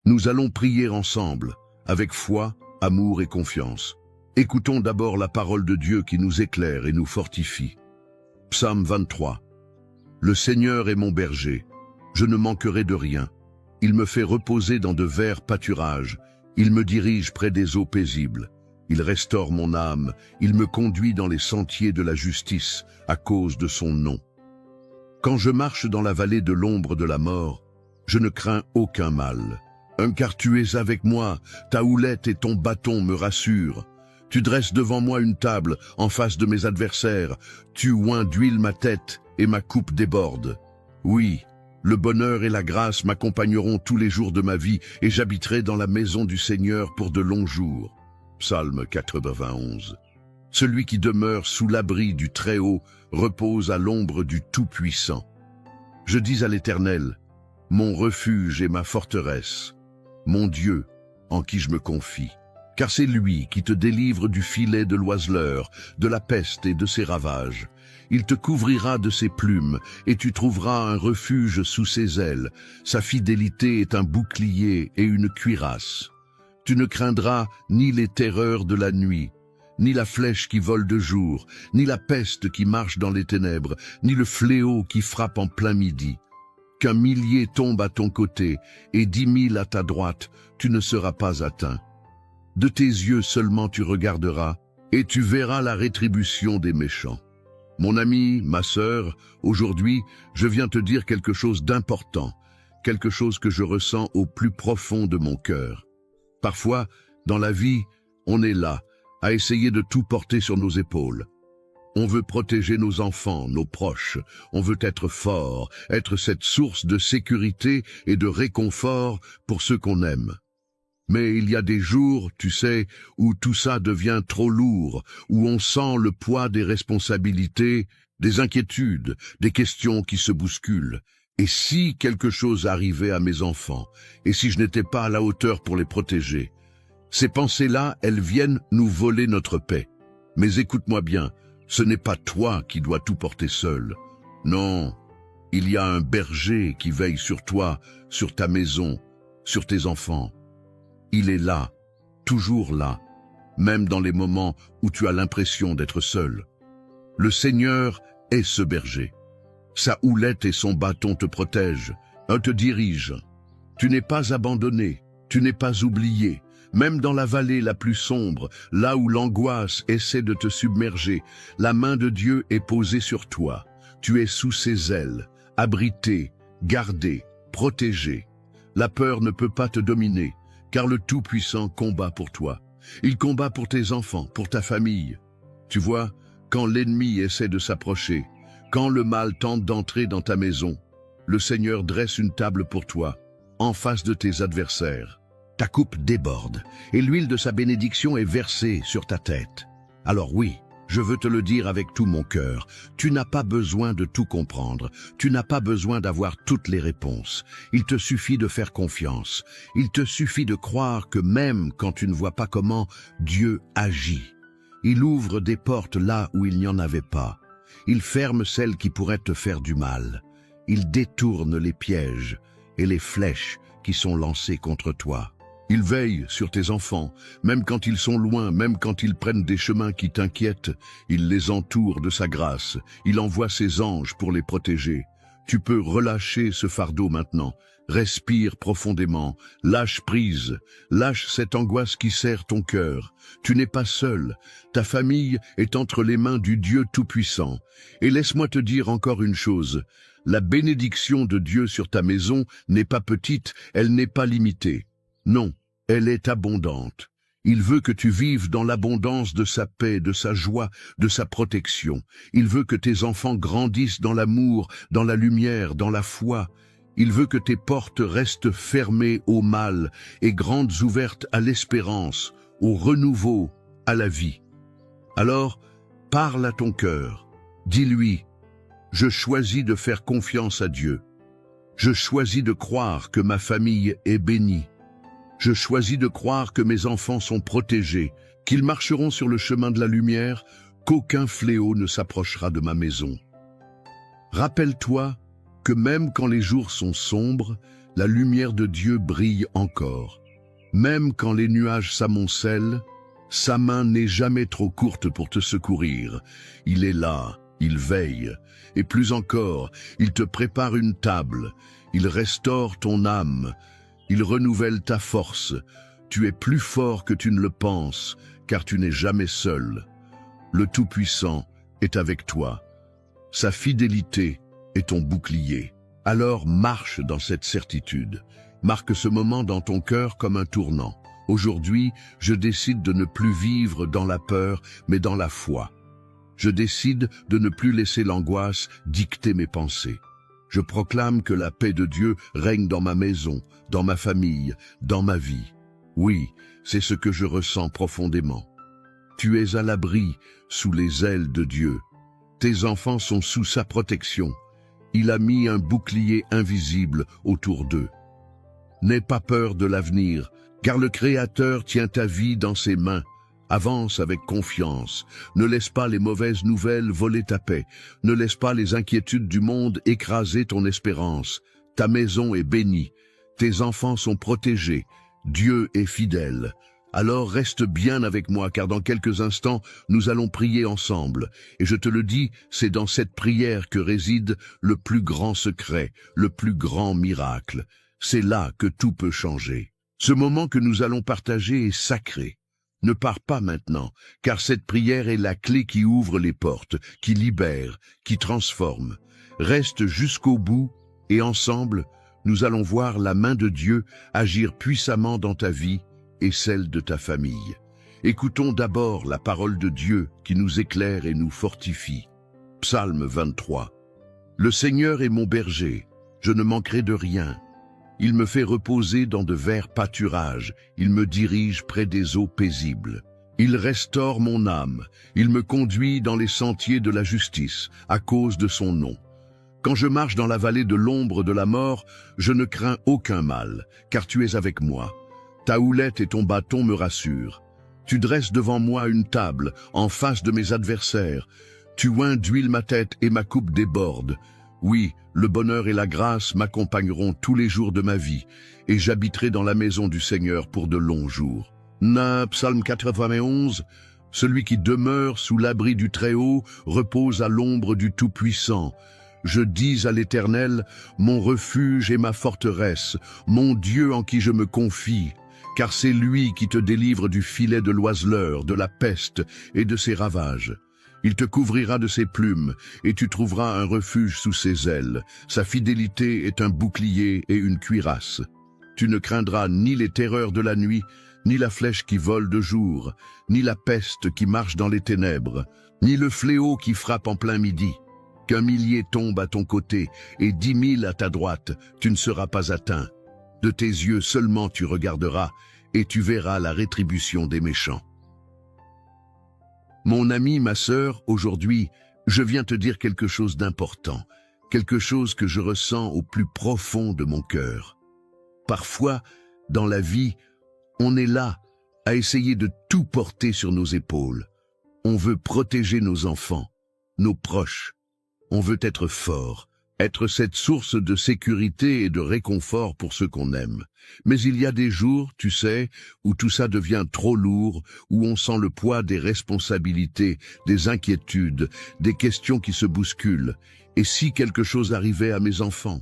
Nous allons prier ensemble, avec foi, amour et confiance. Écoutons d'abord la parole de Dieu qui nous éclaire et nous fortifie. Psaume 23. Le Seigneur est mon berger, je ne manquerai de rien. Il me fait reposer dans de verts pâturages, il me dirige près des eaux paisibles. Il restaure mon âme, il me conduit dans les sentiers de la justice, à cause de son nom. Quand je marche dans la vallée de l'ombre de la mort, je ne crains aucun mal. Car tu es avec moi, ta houlette et ton bâton me rassurent. Tu dresses devant moi une table en face de mes adversaires, tu oins d'huile ma tête et ma coupe déborde. Oui, le bonheur et la grâce m'accompagneront tous les jours de ma vie et j'habiterai dans la maison du Seigneur pour de longs jours. Psaume 91. Celui qui demeure sous l'abri du Très-Haut repose à l'ombre du Tout-Puissant. Je dis à l'Éternel, mon refuge et ma forteresse, mon Dieu en qui je me confie. Car c'est lui qui te délivre du filet de l'oiseleur, de la peste et de ses ravages. Il te couvrira de ses plumes, et tu trouveras un refuge sous ses ailes. Sa fidélité est un bouclier et une cuirasse. Tu ne craindras ni les terreurs de la nuit, ni la flèche qui vole de jour, ni la peste qui marche dans les ténèbres, ni le fléau qui frappe en plein midi. Qu'un millier tombe à ton côté et 10 000 à ta droite, tu ne seras pas atteint. De tes yeux seulement tu regarderas, et tu verras la rétribution des méchants. Mon ami, ma sœur, aujourd'hui, je viens te dire quelque chose d'important, quelque chose que je ressens au plus profond de mon cœur. Parfois, dans la vie, on est là, à essayer de tout porter sur nos épaules. On veut protéger nos enfants, nos proches, on veut être fort, être cette source de sécurité et de réconfort pour ceux qu'on aime. Mais il y a des jours, tu sais, où tout ça devient trop lourd, où on sent le poids des responsabilités, des inquiétudes, des questions qui se bousculent. Et si quelque chose arrivait à mes enfants, et si je n'étais pas à la hauteur pour les protéger? Ces pensées-là, elles viennent nous voler notre paix. Mais écoute-moi bien, ce n'est pas toi qui dois tout porter seul. Non, il y a un berger qui veille sur toi, sur ta maison, sur tes enfants. Il est là, toujours là, même dans les moments où tu as l'impression d'être seul. Le Seigneur est ce berger. Sa houlette et son bâton te protègent, te dirigent. Tu n'es pas abandonné, tu n'es pas oublié. Même dans la vallée la plus sombre, là où l'angoisse essaie de te submerger, la main de Dieu est posée sur toi. Tu es sous ses ailes, abrité, gardé, protégé. La peur ne peut pas te dominer, car le Tout-Puissant combat pour toi. Il combat pour tes enfants, pour ta famille. Tu vois, quand l'ennemi essaie de s'approcher, quand le mal tente d'entrer dans ta maison, le Seigneur dresse une table pour toi, en face de tes adversaires. Ta coupe déborde, et l'huile de sa bénédiction est versée sur ta tête. Alors oui, je veux te le dire avec tout mon cœur, tu n'as pas besoin de tout comprendre, tu n'as pas besoin d'avoir toutes les réponses. Il te suffit de faire confiance, il te suffit de croire que même quand tu ne vois pas comment, Dieu agit. Il ouvre des portes là où il n'y en avait pas. Il ferme celles qui pourraient te faire du mal. Il détourne les pièges et les flèches qui sont lancées contre toi. Il veille sur tes enfants, même quand ils sont loin, même quand ils prennent des chemins qui t'inquiètent. Il les entoure de sa grâce. Il envoie ses anges pour les protéger. Tu peux relâcher ce fardeau maintenant. Respire profondément, lâche prise, lâche cette angoisse qui serre ton cœur. Tu n'es pas seul, ta famille est entre les mains du Dieu Tout-Puissant. Et laisse-moi te dire encore une chose, la bénédiction de Dieu sur ta maison n'est pas petite, elle n'est pas limitée. Non, elle est abondante. Il veut que tu vives dans l'abondance de sa paix, de sa joie, de sa protection. Il veut que tes enfants grandissent dans l'amour, dans la lumière, dans la foi. Il veut que tes portes restent fermées au mal et grandes ouvertes à l'espérance, au renouveau, à la vie. Alors, parle à ton cœur. Dis-lui, je choisis de faire confiance à Dieu. Je choisis de croire que ma famille est bénie. Je choisis de croire que mes enfants sont protégés, qu'ils marcheront sur le chemin de la lumière, qu'aucun fléau ne s'approchera de ma maison. Rappelle-toi que même quand les jours sont sombres, la lumière de Dieu brille encore. Même quand les nuages s'amoncellent, sa main n'est jamais trop courte pour te secourir. Il est là, il veille, et plus encore, il te prépare une table, il restaure ton âme, il renouvelle ta force. Tu es plus fort que tu ne le penses, car tu n'es jamais seul. Le Tout-Puissant est avec toi. Sa fidélité est ton bouclier. Alors marche dans cette certitude. Marque ce moment dans ton cœur comme un tournant. Aujourd'hui, je décide de ne plus vivre dans la peur, mais dans la foi. Je décide de ne plus laisser l'angoisse dicter mes pensées. Je proclame que la paix de Dieu règne dans ma maison, dans ma famille, dans ma vie. Oui, c'est ce que je ressens profondément. Tu es à l'abri, sous les ailes de Dieu. Tes enfants sont sous sa protection. Il a mis un bouclier invisible autour d'eux. N'aie pas peur de l'avenir, car le Créateur tient ta vie dans ses mains. Avance avec confiance. Ne laisse pas les mauvaises nouvelles voler ta paix. Ne laisse pas les inquiétudes du monde écraser ton espérance. Ta maison est bénie. Tes enfants sont protégés. Dieu est fidèle. Alors reste bien avec moi, car dans quelques instants, nous allons prier ensemble. Et je te le dis, c'est dans cette prière que réside le plus grand secret, le plus grand miracle. C'est là que tout peut changer. Ce moment que nous allons partager est sacré. Ne pars pas maintenant, car cette prière est la clé qui ouvre les portes, qui libère, qui transforme. Reste jusqu'au bout, et ensemble, nous allons voir la main de Dieu agir puissamment dans ta vie et celle de ta famille. Écoutons d'abord la parole de Dieu qui nous éclaire et nous fortifie. Psaume 23. Le Seigneur est mon berger, je ne manquerai de rien. Il me fait reposer dans de verts pâturages, il me dirige près des eaux paisibles. Il restaure mon âme, il me conduit dans les sentiers de la justice, à cause de son nom. Quand je marche dans la vallée de l'ombre de la mort, je ne crains aucun mal, car tu es avec moi. Ta houlette et ton bâton me rassurent. Tu dresses devant moi une table, en face de mes adversaires. Tu oins d'huile ma tête et ma coupe déborde. Oui, le bonheur et la grâce m'accompagneront tous les jours de ma vie, et j'habiterai dans la maison du Seigneur pour de longs jours. Psaume 91. Celui qui demeure sous l'abri du Très-Haut repose à l'ombre du Tout-Puissant. Je dis à l'Éternel, mon refuge et ma forteresse, mon Dieu en qui je me confie, car c'est lui qui te délivre du filet de l'oiseleur, de la peste et de ses ravages. Il te couvrira de ses plumes, et tu trouveras un refuge sous ses ailes. Sa fidélité est un bouclier et une cuirasse. Tu ne craindras ni les terreurs de la nuit, ni la flèche qui vole de jour, ni la peste qui marche dans les ténèbres, ni le fléau qui frappe en plein midi. Qu'un millier tombe à ton côté et 10 000 à ta droite, tu ne seras pas atteint. De tes yeux seulement tu regarderas, et tu verras la rétribution des méchants. Mon ami, ma sœur, aujourd'hui, je viens te dire quelque chose d'important, quelque chose que je ressens au plus profond de mon cœur. Parfois, dans la vie, on est là à essayer de tout porter sur nos épaules. On veut protéger nos enfants, nos proches. On veut être fort, être cette source de sécurité et de réconfort pour ceux qu'on aime. Mais il y a des jours, tu sais, où tout ça devient trop lourd, où on sent le poids des responsabilités, des inquiétudes, des questions qui se bousculent. Et si quelque chose arrivait à mes enfants?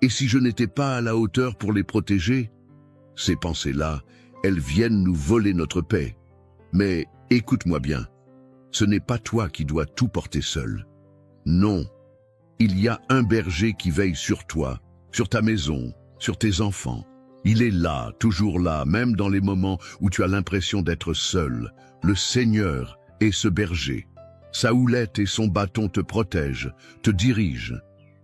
Et si je n'étais pas à la hauteur pour les protéger? Ces pensées-là, elles viennent nous voler notre paix. Mais écoute-moi bien, ce n'est pas toi qui dois tout porter seul. Non, il y a un berger qui veille sur toi, sur ta maison, sur tes enfants. Il est là, toujours là, même dans les moments où tu as l'impression d'être seul. Le Seigneur est ce berger. Sa houlette et son bâton te protègent, te dirigent.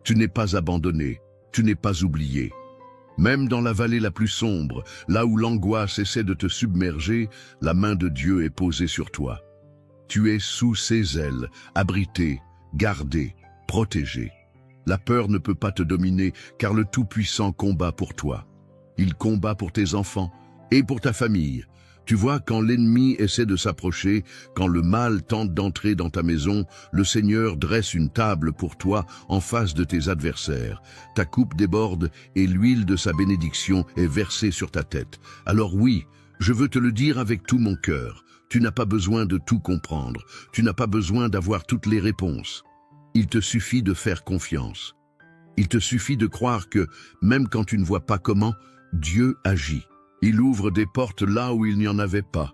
Tu n'es pas abandonné, tu n'es pas oublié. Même dans la vallée la plus sombre, là où l'angoisse essaie de te submerger, la main de Dieu est posée sur toi. Tu es sous ses ailes, abrité, gardé, protégé. La peur ne peut pas te dominer, car le Tout-Puissant combat pour toi. Il combat pour tes enfants et pour ta famille. Tu vois, quand l'ennemi essaie de s'approcher, quand le mal tente d'entrer dans ta maison, le Seigneur dresse une table pour toi en face de tes adversaires. Ta coupe déborde et l'huile de sa bénédiction est versée sur ta tête. Alors oui, je veux te le dire avec tout mon cœur. Tu n'as pas besoin de tout comprendre. Tu n'as pas besoin d'avoir toutes les réponses. Il te suffit de faire confiance. Il te suffit de croire que, même quand tu ne vois pas comment, Dieu agit. Il ouvre des portes là où il n'y en avait pas.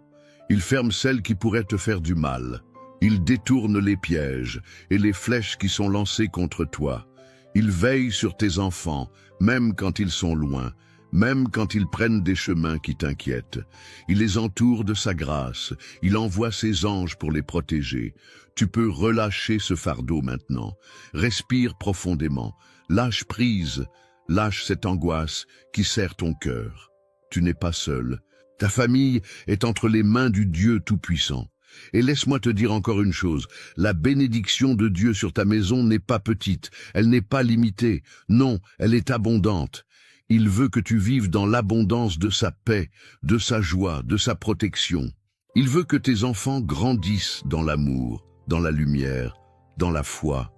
Il ferme celles qui pourraient te faire du mal. Il détourne les pièges et les flèches qui sont lancées contre toi. Il veille sur tes enfants, même quand ils sont loin, même quand ils prennent des chemins qui t'inquiètent. Il les entoure de sa grâce. Il envoie ses anges pour les protéger. Tu peux relâcher ce fardeau maintenant. Respire profondément. Lâche prise. Lâche cette angoisse qui serre ton cœur. Tu n'es pas seul. Ta famille est entre les mains du Dieu Tout-Puissant. Et laisse-moi te dire encore une chose, la bénédiction de Dieu sur ta maison n'est pas petite, elle n'est pas limitée, non, elle est abondante. Il veut que tu vives dans l'abondance de sa paix, de sa joie, de sa protection. Il veut que tes enfants grandissent dans l'amour, dans la lumière, dans la foi.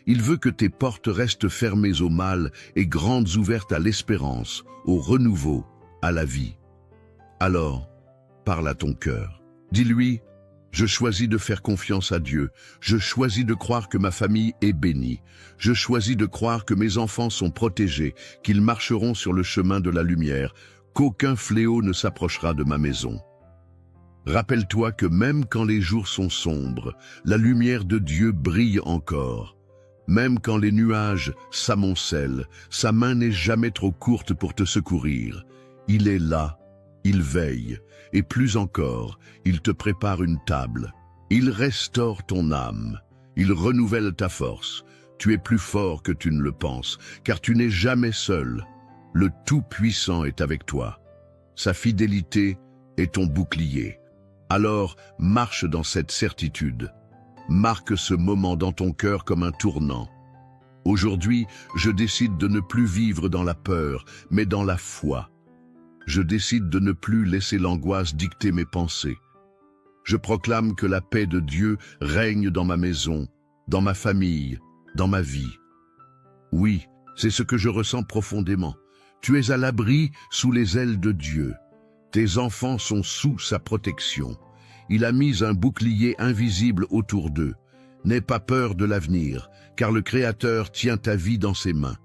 Il veut que tes portes restent fermées au mal et grandes ouvertes à l'espérance, au renouveau, à la vie. Alors, parle à ton cœur. Dis-lui, je choisis de faire confiance à Dieu. Je choisis de croire que ma famille est bénie. Je choisis de croire que mes enfants sont protégés, qu'ils marcheront sur le chemin de la lumière, qu'aucun fléau ne s'approchera de ma maison. Rappelle-toi que même quand les jours sont sombres, la lumière de Dieu brille encore. Même quand les nuages s'amoncellent, sa main n'est jamais trop courte pour te secourir. Il est là, il veille, et plus encore, il te prépare une table. Il restaure ton âme, il renouvelle ta force. Tu es plus fort que tu ne le penses, car tu n'es jamais seul. Le Tout-Puissant est avec toi. Sa fidélité est ton bouclier. Alors, marche dans cette certitude. Marque ce moment dans ton cœur comme un tournant. Aujourd'hui, je décide de ne plus vivre dans la peur, mais dans la foi. Je décide de ne plus laisser l'angoisse dicter mes pensées. Je proclame que la paix de Dieu règne dans ma maison, dans ma famille, dans ma vie. Oui, c'est ce que je ressens profondément. Tu es à l'abri sous les ailes de Dieu. Tes enfants sont sous sa protection. Il a mis un bouclier invisible autour d'eux. N'aie pas peur de l'avenir, car le Créateur tient ta vie dans ses mains.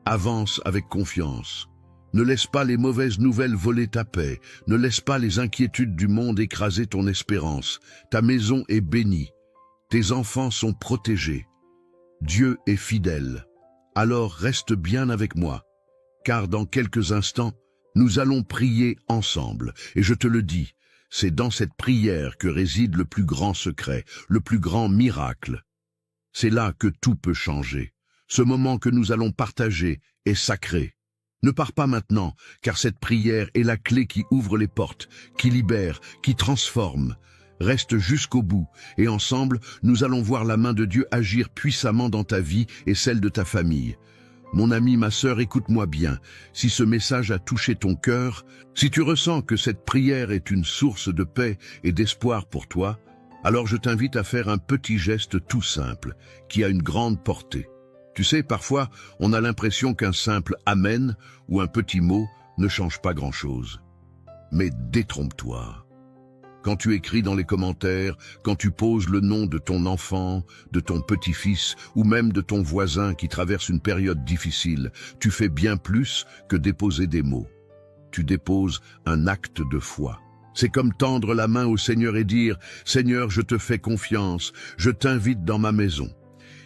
Avance avec confiance. Ne laisse pas les mauvaises nouvelles voler ta paix. Ne laisse pas les inquiétudes du monde écraser ton espérance. Ta maison est bénie. Tes enfants sont protégés. Dieu est fidèle. Alors reste bien avec moi, car dans quelques instants, nous allons prier ensemble. Et je te le dis, c'est dans cette prière que réside le plus grand secret, le plus grand miracle. C'est là que tout peut changer. Ce moment que nous allons partager est sacré. Ne pars pas maintenant, car cette prière est la clé qui ouvre les portes, qui libère, qui transforme. Reste jusqu'au bout, et ensemble, nous allons voir la main de Dieu agir puissamment dans ta vie et celle de ta famille. Mon ami, ma sœur, écoute-moi bien. Si ce message a touché ton cœur, si tu ressens que cette prière est une source de paix et d'espoir pour toi, alors je t'invite à faire un petit geste tout simple, qui a une grande portée. Tu sais, parfois, on a l'impression qu'un simple « Amen » ou un petit mot ne change pas grand-chose. Mais détrompe-toi. Quand tu écris dans les commentaires, quand tu poses le nom de ton enfant, de ton petit-fils ou même de ton voisin qui traverse une période difficile, tu fais bien plus que déposer des mots. Tu déposes un acte de foi. C'est comme tendre la main au Seigneur et dire « Seigneur, je te fais confiance, je t'invite dans ma maison ».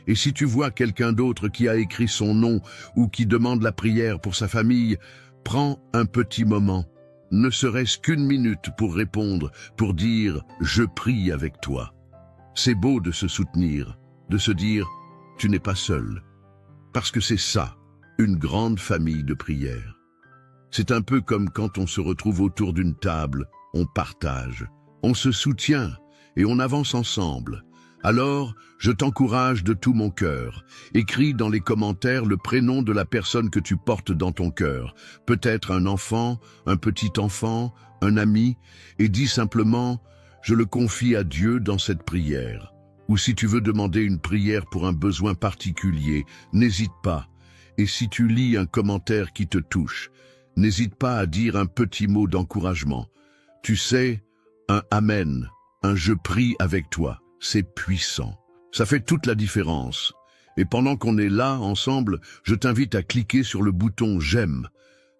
Et si tu vois quelqu'un d'autre qui a écrit son nom ou qui demande la prière pour sa famille, prends un petit moment, ne serait-ce qu'une minute pour répondre, pour dire « Je prie avec toi ». C'est beau de se soutenir, de se dire « Tu n'es pas seul ». Parce que c'est ça, une grande famille de prière. C'est un peu comme quand on se retrouve autour d'une table, on partage, on se soutient et on avance ensemble. Alors, je t'encourage de tout mon cœur. Écris dans les commentaires le prénom de la personne que tu portes dans ton cœur. Peut-être un enfant, un petit enfant, un ami, et dis simplement « Je le confie à Dieu dans cette prière ». Ou si tu veux demander une prière pour un besoin particulier, n'hésite pas. Et si tu lis un commentaire qui te touche, n'hésite pas à dire un petit mot d'encouragement. Tu sais, un « Amen », un « Je prie avec toi ». C'est puissant. Ça fait toute la différence. Et pendant qu'on est là, ensemble, je t'invite à cliquer sur le bouton « J'aime ».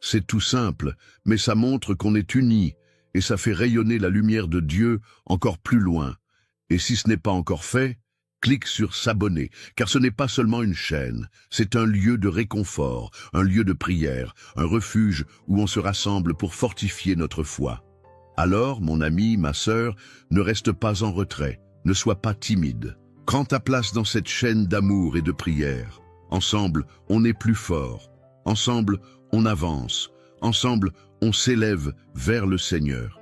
C'est tout simple, mais ça montre qu'on est unis et ça fait rayonner la lumière de Dieu encore plus loin. Et si ce n'est pas encore fait, clique sur « S'abonner », car ce n'est pas seulement une chaîne, c'est un lieu de réconfort, un lieu de prière, un refuge où on se rassemble pour fortifier notre foi. Alors, mon ami, ma sœur, ne reste pas en retrait. Ne sois pas timide. Prends ta place dans cette chaîne d'amour et de prière. Ensemble, on est plus fort. Ensemble, on avance. Ensemble, on s'élève vers le Seigneur.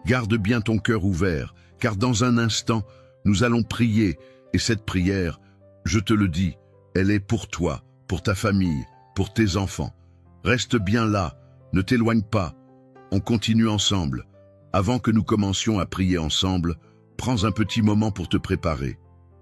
Garde bien ton cœur ouvert, car dans un instant, nous allons prier. Et cette prière, je te le dis, elle est pour toi, pour ta famille, pour tes enfants. Reste bien là, ne t'éloigne pas. On continue ensemble. Avant que nous commencions à prier ensemble, prends un petit moment pour te préparer.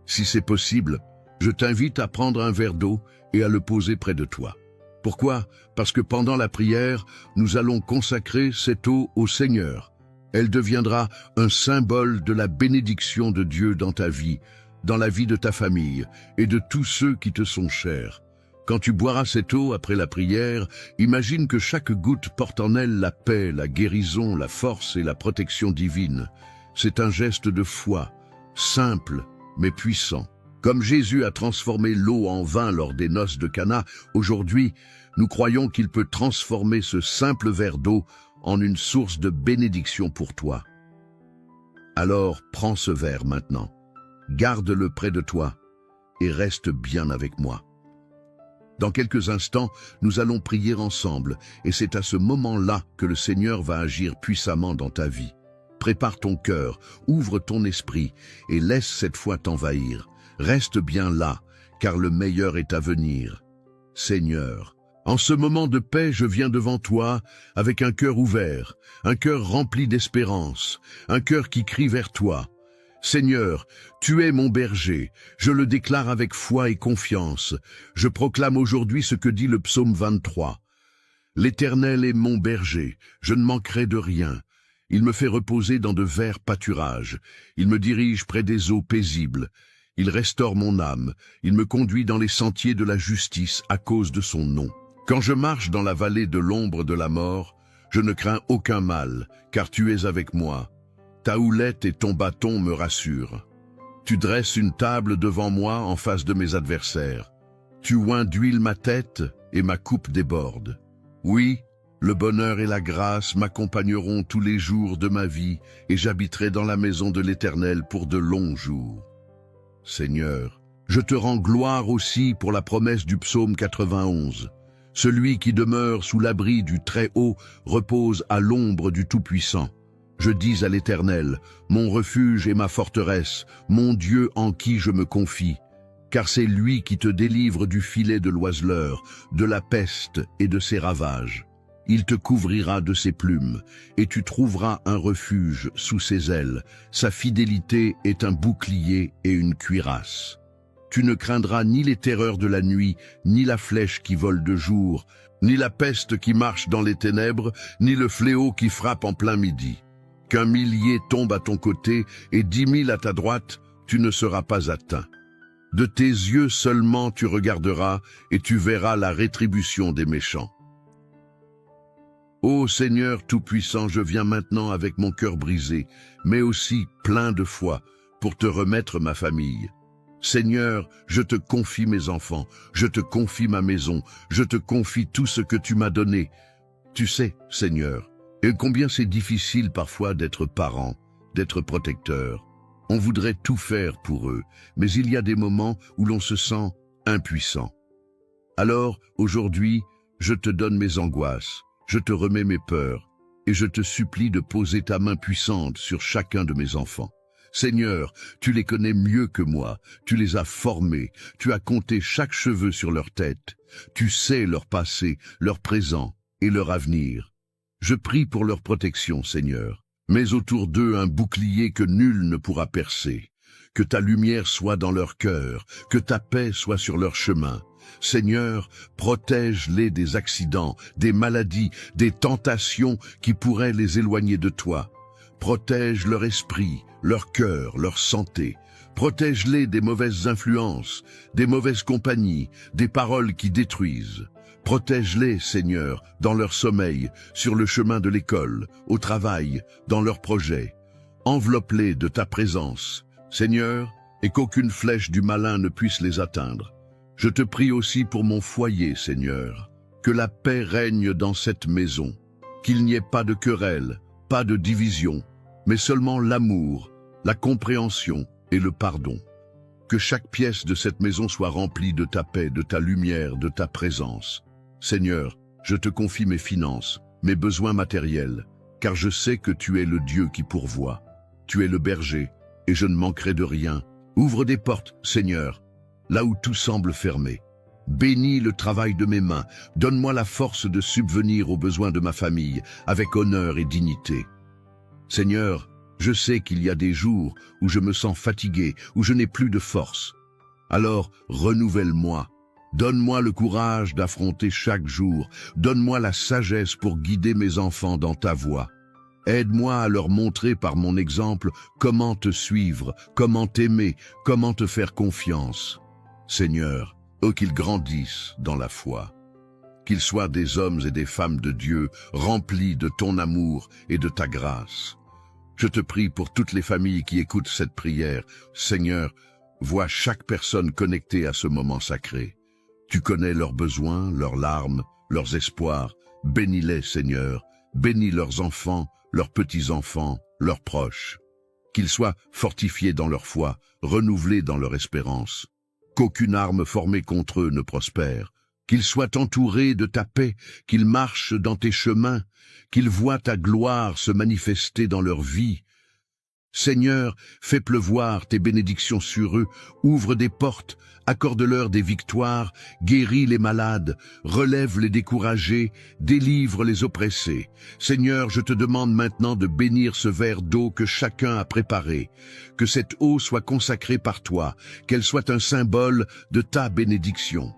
Si c'est possible, je t'invite à prendre un verre d'eau et à le poser près de toi. Pourquoi? Parce que pendant la prière, nous allons consacrer cette eau au Seigneur. Elle deviendra un symbole de la bénédiction de Dieu dans ta vie, dans la vie de ta famille et de tous ceux qui te sont chers. Quand tu boiras cette eau après la prière, imagine que chaque goutte porte en elle la paix, la guérison, la force et la protection divine. C'est un geste de foi, simple mais puissant. Comme Jésus a transformé l'eau en vin lors des noces de Cana, aujourd'hui, nous croyons qu'il peut transformer ce simple verre d'eau en une source de bénédiction pour toi. Alors, prends ce verre maintenant, garde-le près de toi et reste bien avec moi. Dans quelques instants, nous allons prier ensemble et c'est à ce moment-là que le Seigneur va agir puissamment dans ta vie. Prépare ton cœur, ouvre ton esprit et laisse cette foi t'envahir. Reste bien là, car le meilleur est à venir. Seigneur, en ce moment de paix, je viens devant toi avec un cœur ouvert, un cœur rempli d'espérance, un cœur qui crie vers toi. Seigneur, tu es mon berger, je le déclare avec foi et confiance. Je proclame aujourd'hui ce que dit le psaume 23. L'Éternel est mon berger, je ne manquerai de rien. Il me fait reposer dans de verts pâturages. Il me dirige près des eaux paisibles. Il restaure mon âme. Il me conduit dans les sentiers de la justice à cause de son nom. Quand je marche dans la vallée de l'ombre de la mort, je ne crains aucun mal, car tu es avec moi. Ta houlette et ton bâton me rassurent. Tu dresses une table devant moi en face de mes adversaires. Tu oins d'huile ma tête et ma coupe déborde. Oui, le bonheur et la grâce m'accompagneront tous les jours de ma vie et j'habiterai dans la maison de l'Éternel pour de longs jours. Seigneur, je te rends gloire aussi pour la promesse du psaume 91. Celui qui demeure sous l'abri du Très-Haut repose à l'ombre du Tout-Puissant. Je dis à l'Éternel, mon refuge et ma forteresse, mon Dieu en qui je me confie. Car c'est lui qui te délivre du filet de l'oiseleur, de la peste et de ses ravages. Il te couvrira de ses plumes, et tu trouveras un refuge sous ses ailes. Sa fidélité est un bouclier et une cuirasse. Tu ne craindras ni les terreurs de la nuit, ni la flèche qui vole de jour, ni la peste qui marche dans les ténèbres, ni le fléau qui frappe en plein midi. Qu'un millier tombe à ton côté et 10 000 à ta droite, tu ne seras pas atteint. De tes yeux seulement tu regarderas et tu verras la rétribution des méchants. Ô Seigneur Tout-Puissant, je viens maintenant avec mon cœur brisé, mais aussi plein de foi, pour te remettre ma famille. Seigneur, je te confie mes enfants, je te confie ma maison, je te confie tout ce que tu m'as donné. Tu sais, Seigneur, et combien c'est difficile parfois d'être parent, d'être protecteur. On voudrait tout faire pour eux, mais il y a des moments où l'on se sent impuissant. Alors, aujourd'hui, je te donne mes angoisses. Je te remets mes peurs et je te supplie de poser ta main puissante sur chacun de mes enfants. Seigneur, tu les connais mieux que moi, tu les as formés, tu as compté chaque cheveu sur leur tête, tu sais leur passé, leur présent et leur avenir. Je prie pour leur protection, Seigneur. Mets autour d'eux un bouclier que nul ne pourra percer. Que ta lumière soit dans leur cœur, que ta paix soit sur leur chemin. Seigneur, protège-les des accidents, des maladies, des tentations qui pourraient les éloigner de toi. Protège leur esprit, leur cœur, leur santé. Protège-les des mauvaises influences, des mauvaises compagnies, des paroles qui détruisent. Protège-les, Seigneur, dans leur sommeil, sur le chemin de l'école, au travail, dans leurs projets. Enveloppe-les de ta présence, Seigneur, et qu'aucune flèche du malin ne puisse les atteindre. Je te prie aussi pour mon foyer, Seigneur, que la paix règne dans cette maison, qu'il n'y ait pas de querelle, pas de division, mais seulement l'amour, la compréhension et le pardon. Que chaque pièce de cette maison soit remplie de ta paix, de ta lumière, de ta présence. Seigneur, je te confie mes finances, mes besoins matériels, car je sais que tu es le Dieu qui pourvoit. Tu es le berger, et je ne manquerai de rien. Ouvre des portes, Seigneur, là où tout semble fermé. Bénis le travail de mes mains, donne-moi la force de subvenir aux besoins de ma famille, avec honneur et dignité. Seigneur, je sais qu'il y a des jours où je me sens fatigué, où je n'ai plus de force. Alors, renouvelle-moi. Donne-moi le courage d'affronter chaque jour. Donne-moi la sagesse pour guider mes enfants dans ta voie. Aide-moi à leur montrer par mon exemple comment te suivre, comment t'aimer, comment te faire confiance. Seigneur, qu'ils grandissent dans la foi. Qu'ils soient des hommes et des femmes de Dieu, remplis de ton amour et de ta grâce. Je te prie pour toutes les familles qui écoutent cette prière. Seigneur, vois chaque personne connectée à ce moment sacré. Tu connais leurs besoins, leurs larmes, leurs espoirs. Bénis-les, Seigneur. Bénis leurs enfants, leurs petits-enfants, leurs proches. Qu'ils soient fortifiés dans leur foi, renouvelés dans leur espérance. Qu'aucune arme formée contre eux ne prospère. Qu'ils soient entourés de ta paix, qu'ils marchent dans tes chemins, qu'ils voient ta gloire se manifester dans leur vie. Seigneur, fais pleuvoir tes bénédictions sur eux, ouvre des portes, accorde-leur des victoires, guéris les malades, relève les découragés, délivre les oppressés. Seigneur, je te demande maintenant de bénir ce verre d'eau que chacun a préparé, que cette eau soit consacrée par toi, qu'elle soit un symbole de ta bénédiction.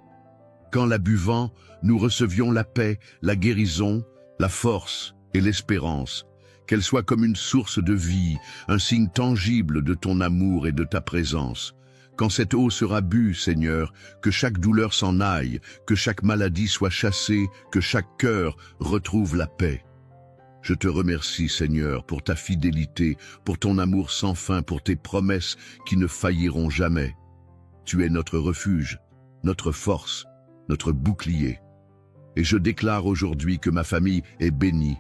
Qu'en la buvant, nous recevions la paix, la guérison, la force et l'espérance. Qu'elle soit comme une source de vie, un signe tangible de ton amour et de ta présence. Quand cette eau sera bue, Seigneur, que chaque douleur s'en aille, que chaque maladie soit chassée, que chaque cœur retrouve la paix. Je te remercie, Seigneur, pour ta fidélité, pour ton amour sans fin, pour tes promesses qui ne failliront jamais. Tu es notre refuge, notre force, notre bouclier. Et je déclare aujourd'hui que ma famille est bénie.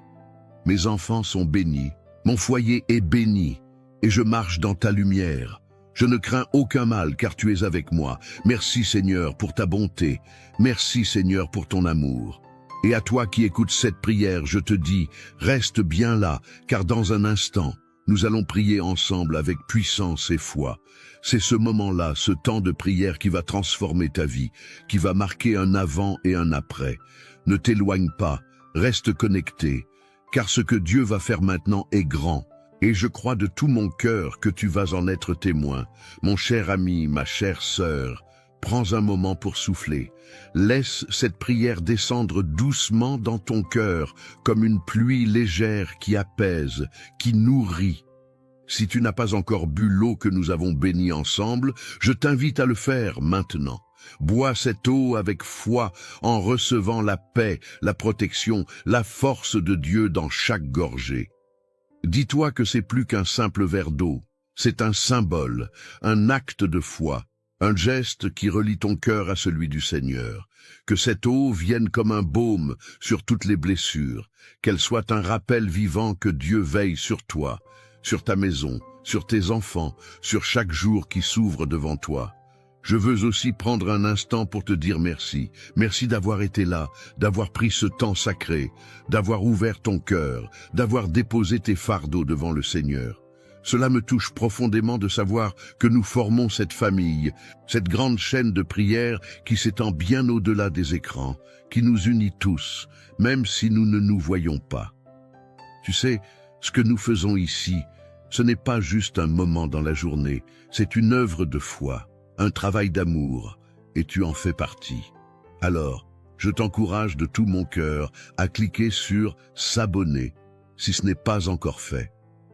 Mes enfants sont bénis, mon foyer est béni, et je marche dans ta lumière. Je ne crains aucun mal, car tu es avec moi. Merci Seigneur pour ta bonté, merci Seigneur pour ton amour. Et à toi qui écoutes cette prière, je te dis, reste bien là, car dans un instant, nous allons prier ensemble avec puissance et foi. C'est ce moment-là, ce temps de prière qui va transformer ta vie, qui va marquer un avant et un après. Ne t'éloigne pas, reste connecté. Car ce que Dieu va faire maintenant est grand, et je crois de tout mon cœur que tu vas en être témoin. Mon cher ami, ma chère sœur, prends un moment pour souffler. Laisse cette prière descendre doucement dans ton cœur, comme une pluie légère qui apaise, qui nourrit. Si tu n'as pas encore bu l'eau que nous avons bénie ensemble, je t'invite à le faire maintenant. Bois cette eau avec foi en recevant la paix, la protection, la force de Dieu dans chaque gorgée. Dis-toi que c'est plus qu'un simple verre d'eau, c'est un symbole, un acte de foi, un geste qui relie ton cœur à celui du Seigneur. Que cette eau vienne comme un baume sur toutes les blessures, qu'elle soit un rappel vivant que Dieu veille sur toi, sur ta maison, sur tes enfants, sur chaque jour qui s'ouvre devant toi. Je veux aussi prendre un instant pour te dire merci. Merci d'avoir été là, d'avoir pris ce temps sacré, d'avoir ouvert ton cœur, d'avoir déposé tes fardeaux devant le Seigneur. Cela me touche profondément de savoir que nous formons cette famille, cette grande chaîne de prière qui s'étend bien au-delà des écrans, qui nous unit tous, même si nous ne nous voyons pas. Tu sais, ce que nous faisons ici, ce n'est pas juste un moment dans la journée, c'est une œuvre de foi, un travail d'amour, et tu en fais partie. Alors, je t'encourage de tout mon cœur à cliquer sur « S'abonner » si ce n'est pas encore fait.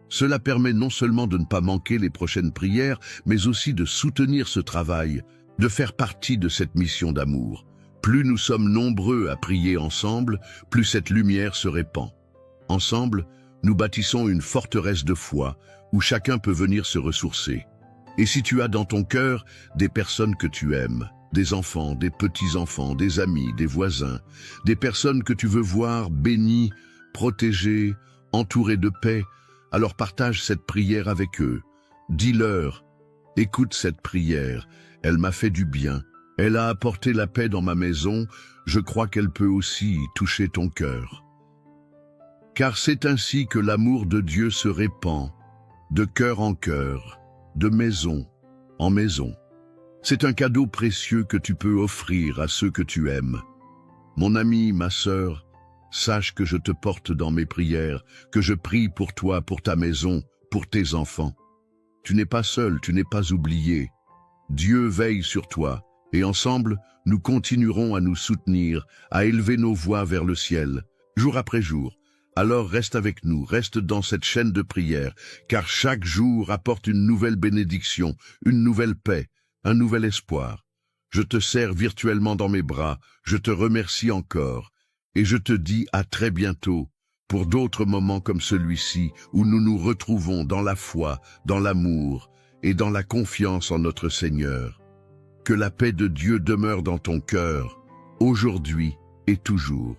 Cela permet non seulement de ne pas manquer les prochaines prières, mais aussi de soutenir ce travail, de faire partie de cette mission d'amour. Plus nous sommes nombreux à prier ensemble, plus cette lumière se répand. Ensemble, nous bâtissons une forteresse de foi où chacun peut venir se ressourcer. Et si tu as dans ton cœur des personnes que tu aimes, des enfants, des petits-enfants, des amis, des voisins, des personnes que tu veux voir bénies, protégées, entourées de paix, alors partage cette prière avec eux. Dis-leur, écoute cette prière, elle m'a fait du bien, elle a apporté la paix dans ma maison, je crois qu'elle peut aussi toucher ton cœur. Car c'est ainsi que l'amour de Dieu se répand, de cœur en cœur, de maison en maison. C'est un cadeau précieux que tu peux offrir à ceux que tu aimes. Mon ami, ma sœur, sache que je te porte dans mes prières, que je prie pour toi, pour ta maison, pour tes enfants. Tu n'es pas seul, tu n'es pas oublié. Dieu veille sur toi, et ensemble, nous continuerons à nous soutenir, à élever nos voix vers le ciel, jour après jour. Alors reste avec nous, reste dans cette chaîne de prière, car chaque jour apporte une nouvelle bénédiction, une nouvelle paix, un nouvel espoir. Je te serre virtuellement dans mes bras, je te remercie encore, et je te dis à très bientôt, pour d'autres moments comme celui-ci, où nous nous retrouvons dans la foi, dans l'amour, et dans la confiance en notre Seigneur. Que la paix de Dieu demeure dans ton cœur, aujourd'hui et toujours.